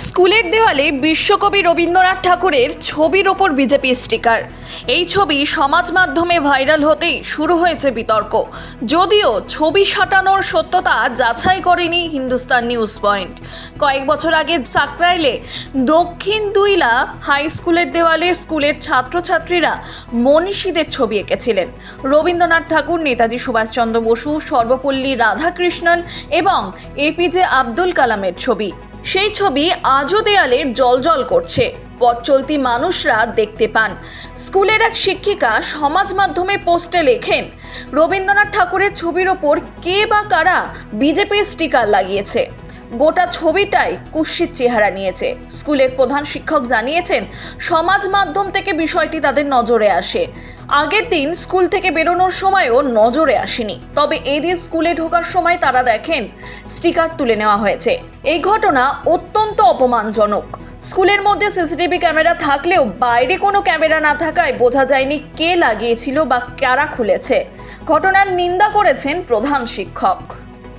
স্কুলের দেওয়ালে বিশ্বকবি রবীন্দ্রনাথ ঠাকুরের ছবির ওপর বিজেপি স্টিকার। এই ছবি সমাজ মাধ্যমে ভাইরাল হতেই শুরু হয়েছে বিতর্ক। যদিও ছবি সাঁটানোর সত্যতা যাচাই করেনি হিন্দুস্তান নিউজ পয়েন্ট। কয়েক বছর আগে সাকরাইলে দক্ষিণ দুইলা হাই স্কুলের দেওয়ালে স্কুলের ছাত্রছাত্রীরা মনীষীদের ছবি এঁকেছিলেন। রবীন্দ্রনাথ ঠাকুর, নেতাজি সুভাষচন্দ্র বসু, সর্বপল্লী রাধাকৃষ্ণন এবং এপিজে আব্দুল কালামের ছবি। সেই ছবি আজও দেয়ালের জ্বলজ্বল করছে। পথ চলতি মানুষরা দেখতে পান। স্কুলের এক শিক্ষিকা সমাজ মাধ্যমে পোস্টে লেখেন, রবীন্দ্রনাথ ঠাকুরের ছবির ওপর কে বা কারা বিজেপির স্টিকার লাগিয়েছে। গোটা ছবিটাই কুৎসিত চেহারা নিয়েছে। স্কুলের প্রধান শিক্ষক জানিয়েছেন, সমাজ মাধ্যম থেকে বিষয়টি তাদের নজরে আসে। আগের দিন স্কুল থেকে বেরোনোর সময়ও নজরে আসেনি, তবে এই দিন স্কুলে ঢোকার সময় তারা দেখেন স্টিকার তুলে নেওয়া হয়েছে। এই ঘটনা অত্যন্ত অপমানজনক। স্কুলের মধ্যে সিসিটিভি ক্যামেরা থাকলেও বাইরে কোনো ক্যামেরা না থাকায় বোঝা যায়নি কে লাগিয়েছিল বা কারা খুলেছে। ঘটনার নিন্দা করেছেন প্রধান শিক্ষক।